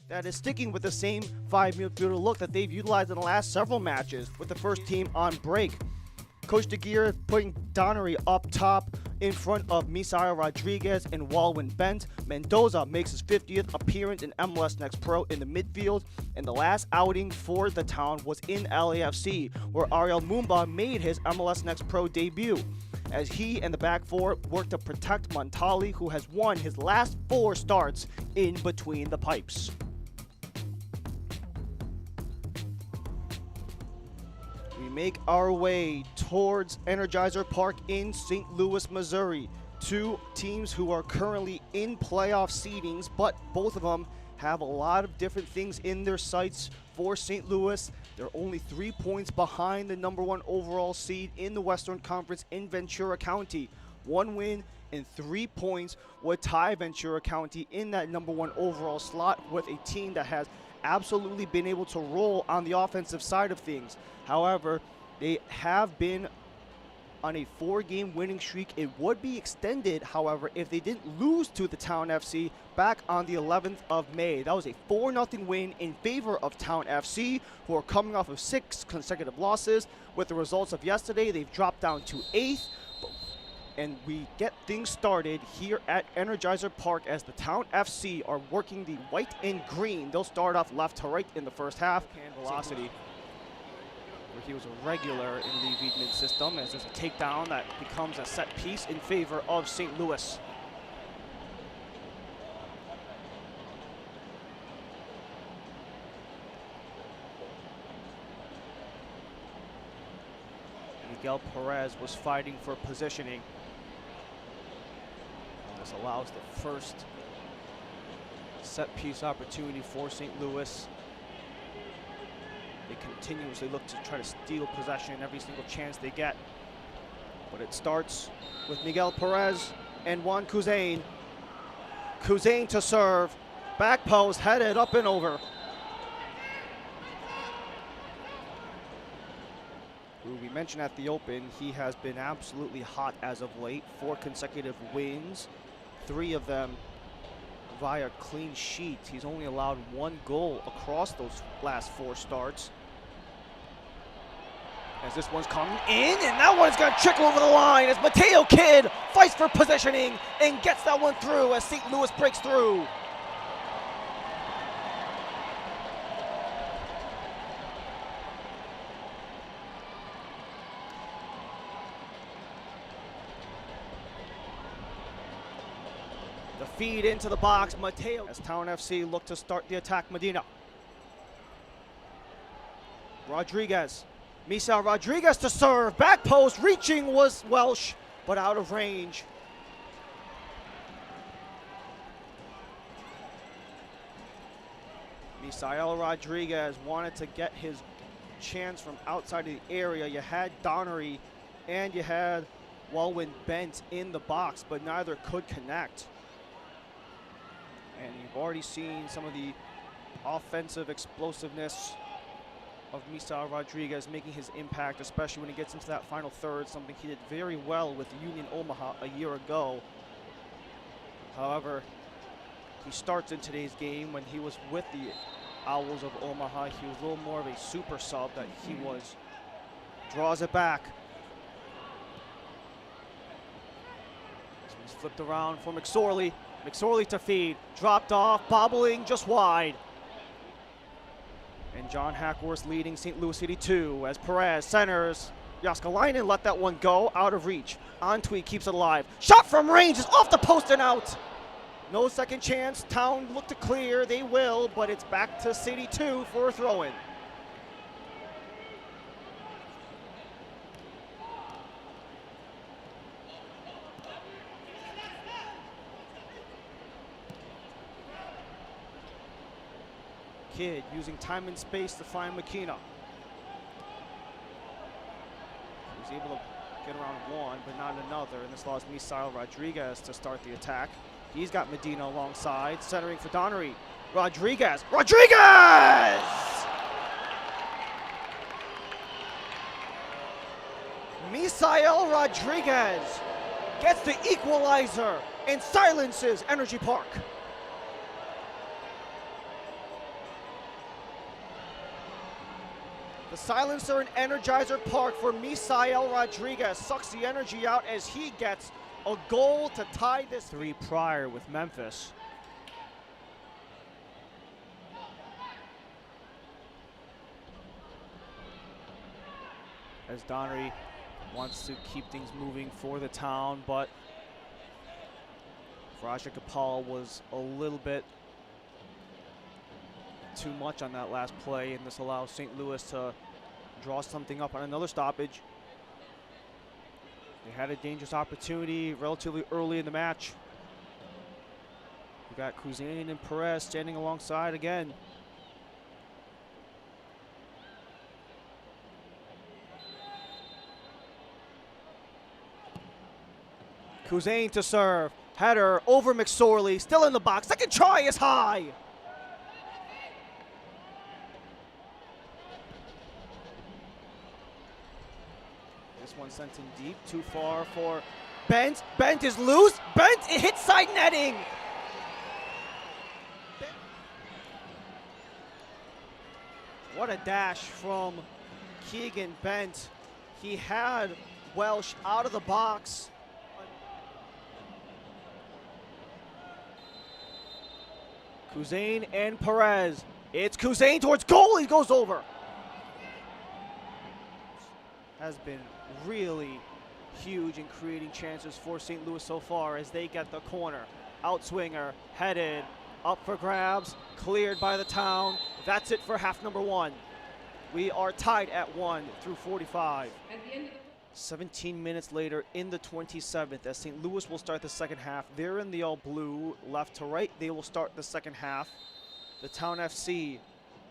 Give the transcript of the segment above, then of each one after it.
that is sticking with the same five midfielder look that they've utilized in the last several matches with the first team on break. Coach DeGear putting Donnery up top in front of Misael Rodriguez and Walwyn Bent. Mendoza makes his 50th appearance in MLS Next Pro in the midfield, and the last outing for the town was in LAFC, where Ariel Mumba made his MLS Next Pro debut, as he and the back four work to protect Montali, who has won his last 4 starts in between the pipes. We make our way towards Energizer Park in St. Louis, Missouri. Two teams who are currently in playoff seedings, but both of them have a lot of different things in their sights. For St. Louis, they're only 3 points behind the #1 overall seed in the Western Conference in Ventura County. 1 win and 3 points would tie Ventura County in that #1 overall slot, with a team that has absolutely been able to roll on the offensive side of things. However, they have been on a 4-game winning streak. It would be extended, however, if they didn't lose to the Town FC back on the 11th of May. That was a 4-0 win in favor of Town FC, who are coming off of 6 consecutive losses. With the results of yesterday, they've dropped down to 8th. And we get things started here at Energizer Park as the Town FC are working the white and green. They'll start off left to right in the first half. And velocity, where he was a regular in the Wiedemann system, as there's a takedown that becomes a set piece in favor of St. Louis. Miguel Perez was fighting for positioning. This allows the first set piece opportunity for St. Louis. They continuously look to try to steal possession every single chance they get. But it starts with Miguel Perez and Juan Kuzain. Kuzain to serve. Back post, headed up and over. Who we mentioned at the open, he has been absolutely hot as of late. 4 consecutive wins, 3 of them via clean sheets. He's only allowed 1 goal across those last 4 starts. As this one's coming in, and that one's gonna trickle over the line as Mateo Kidd fights for positioning and gets that one through as St. Louis breaks through. The feed into the box, Mateo, as Town FC look to start the attack. Medina. Rodriguez. Misael Rodriguez to serve. Back post, reaching was Welsh, but out of range. Misael Rodriguez wanted to get his chance from outside of the area. You had Donnery and you had Walwyn Bent in the box, but neither could connect. And you've already seen some of the offensive explosiveness of Misael Rodriguez making his impact, especially when he gets into that final third, something he did very well with Union Omaha a year ago. However, he starts in today's game. When he was with the Owls of Omaha, he was a little more of a super sub that he was. Draws it back. So he's flipped around for McSorley. McSorley to feed, dropped off, bobbling just wide. And John Hackworth leading St. Louis City 2 as Perez centers. Jaskalainen let that one go, out of reach. Antwi keeps it alive. Shot from range is off the post and out. No second chance. Town look to clear. They will, but it's back to City 2 for a throw-in. Kidd using time and space to find McKenna. He was able to get around one, but not another, and this allows Misael Rodriguez to start the attack. He's got Medina alongside, centering for Donnery. Rodriguez! Rodriguez! Misael Rodriguez gets the equalizer and silences Energy Park. The silencer in Energizer Park for Misael Rodriguez sucks the energy out as he gets a goal to tie this. 3 prior with Memphis. As Donnery wants to keep things moving for the town, but Raja Kapal was a little bit too much on that last play, and this allows St. Louis to draw something up on another stoppage. They had a dangerous opportunity relatively early in the match. We got Kuzan and Perez standing alongside again. Kuzan to serve. Header over McSorley, still in the box. Second try is high. This one sent in deep, too far for Bent. Bent is loose. Bent, it hits side netting. What a dash from Keegan Bent. He had Welsh out of the box. Kuzan and Perez. It's Kuzan towards goal. He goes over. Has been really huge in creating chances for St. Louis so far as they get the corner. Outswinger, headed, up for grabs, cleared by the town. That's it for half number 1. We are tied at 1 through 45. 17 minutes later in the 27th as St. Louis will start the second half. They're in the all blue, left to right. They will start the second half. The Town FC,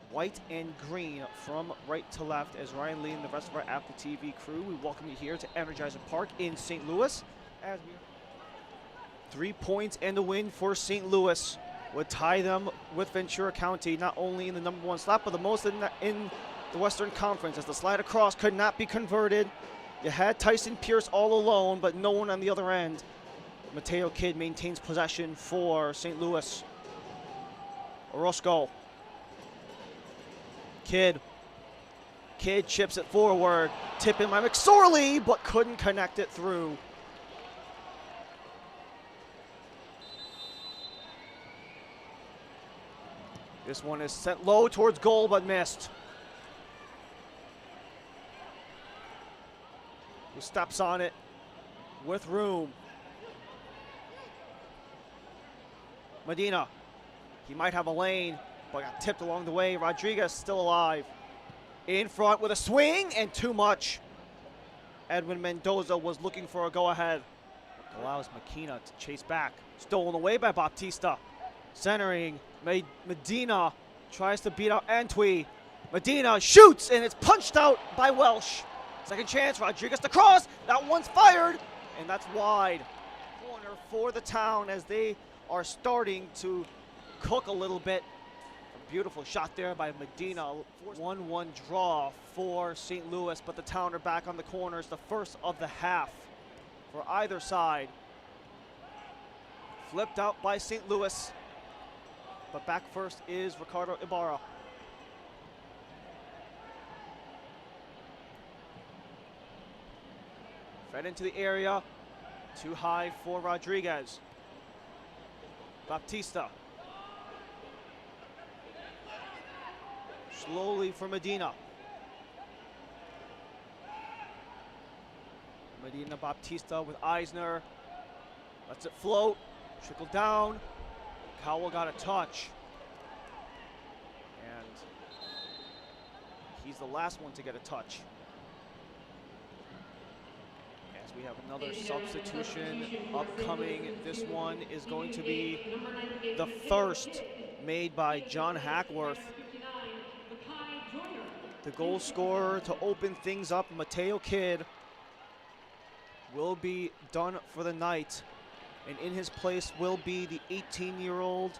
white and green from right to left as Ryan Lee and the rest of our Apple TV crew, we welcome you here to Energizer Park in St. Louis. As 3 points and a win for St. Louis would tie them with Ventura County, not only in the number 1 slot, but the most in the Western Conference, as the slide across could not be converted. You had Tyson Pierce all alone, but no one on the other end. Mateo Kidd maintains possession for St. Louis. Orozco. Kidd chips it forward. Tip in by McSorley, but couldn't connect it through. This one is sent low towards goal, but missed. Who steps on it with room. Medina, he might have a lane, but got tipped along the way. Rodriguez still alive. In front with a swing and too much. Edwin Mendoza was looking for a go-ahead. Allows Makina to chase back. Stolen away by Baptista. Centering, Medina tries to beat out Antwi. Medina shoots and it's punched out by Welsh. Second chance, Rodriguez to cross. That one's fired, and that's wide. Corner for the Town as they are starting to cook a little bit. A beautiful shot there by Medina. 1-1 draw for St. Louis, but the Town are back on the corners. The first of the half for either side. Flipped out by St. Louis, but back first is Ricardo Ibarra. Fed into the area, too high for Rodriguez. Baptista. Slowly for Medina. Medina, Baptista with Eisner. Lets it float, trickle down. Cowell got a touch. And he's the last one to get a touch. We have another substitution upcoming. This one is going to be the first made by John Hackworth. The goal scorer to open things up, Mateo Kidd, will be done for the night. And in his place will be the 18-year-old.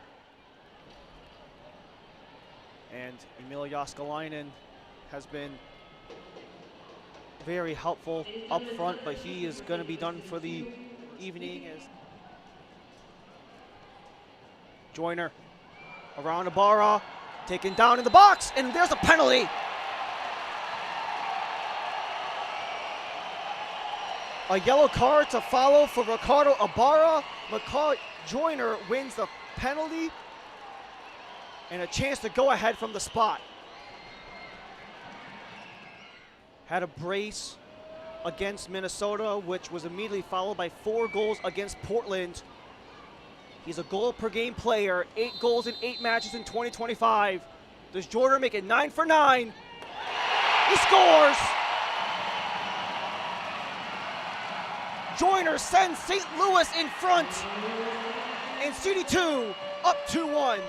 And Emil Jaskalainen has been very helpful up front, but he is going to be done for the evening. As Joyner around Ibarra, taken down in the box, and there's a penalty. A yellow card to follow for Ricardo Ibarra. McCall Joyner wins the penalty and a chance to go ahead from the spot. Had a brace against Minnesota, which was immediately followed by 4 goals against Portland. He's a goal per game player, 8 goals in 8 matches in 2025. Does Joyner make it 9 for 9? He scores! Joyner sends St. Louis in front, and CITY2 up 2-1.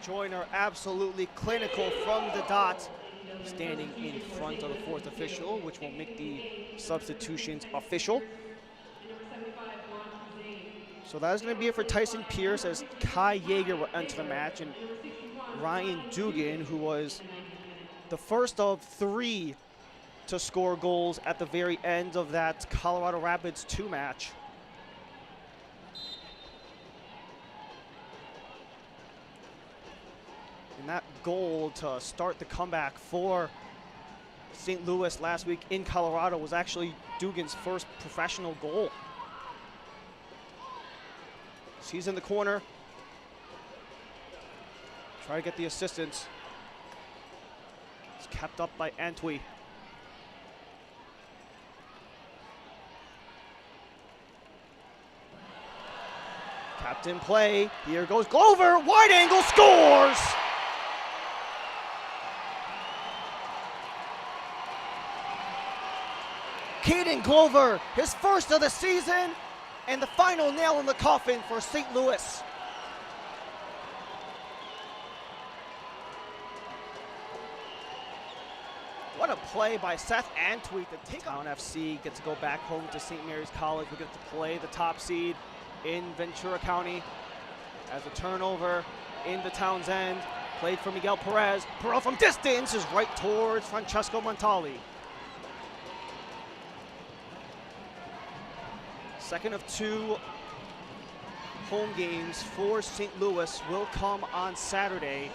Joyner absolutely clinical from the dot, standing in front of the 4th official, which will make the substitutions official. So that is going to be it for Tyson Pierce, as Kai Yeager will enter the match, and Ryan Dugan, who was the first of 3 to score goals at the very end of that Colorado Rapids 2 match. And that goal to start the comeback for St. Louis last week in Colorado was actually Dugan's first professional goal. So he's in the corner. Try to get the assistance. It's kept up by Antwi. Captain play. Here goes Glover. Wide angle, scores! Caden Glover, his first of the season, and the final nail in the coffin for St. Louis. What a play by Seth Antwi to take on FC. Gets to go back home to St. Mary's College. We get to play the top seed in Ventura County. As a turnover in the Towns End. Played for Miguel Perez. Perel from distance is right towards Francesco Montali. Second of 2 home games for St. Louis will come on Saturday,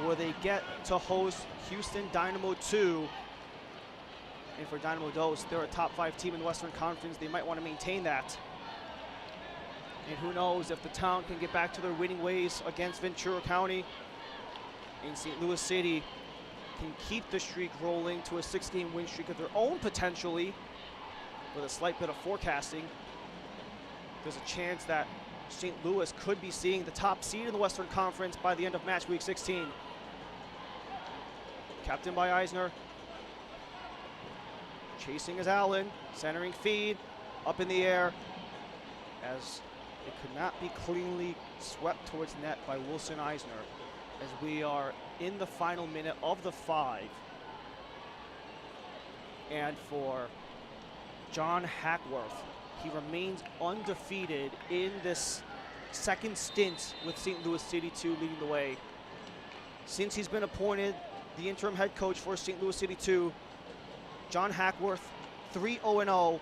where they get to host Houston Dynamo 2. And for Dynamo Dos, they're a top 5 team in the Western Conference. They might want to maintain that. And who knows if the town can get back to their winning ways against Ventura County. And St. Louis City can keep the streak rolling to a 6-game win streak of their own potentially, with a slight bit of forecasting. There's a chance that St. Louis could be seeing the top seed in the Western Conference by the end of match week 16. Captain by Eisner. Chasing is Allen. Centering feed. Up in the air. As it could not be cleanly swept towards net by Wilson Eisner. As we are in the final minute of the 5. And for John Hackworth, he remains undefeated in this second stint with St. Louis CITY2 leading the way. Since he's been appointed the interim head coach for St. Louis CITY2, John Hackworth, 3-0-0,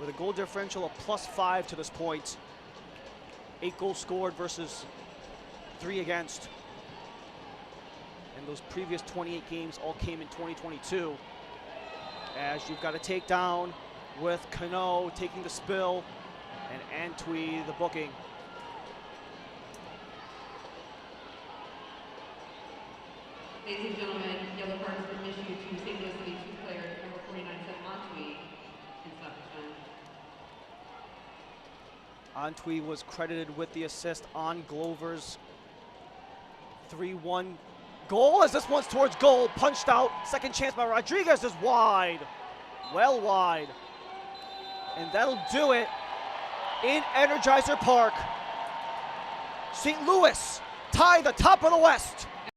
with a goal differential of +5 to this point. 8 goals scored versus 3 against. And those previous 28 games all came in 2022. As you've got a takedown with Cano taking the spill and Antwi the booking. Ladies and gentlemen, yellow card has been issued to St. Louis CITY2 player number 49, Antwi, in stoppage time. Antwi was credited with the assist on Glover's 3-1 goal, as this one's towards goal, punched out. Second chance by Rodriguez is wide, well wide. And that'll do it in Energizer Park. St. Louis tie the top of the West.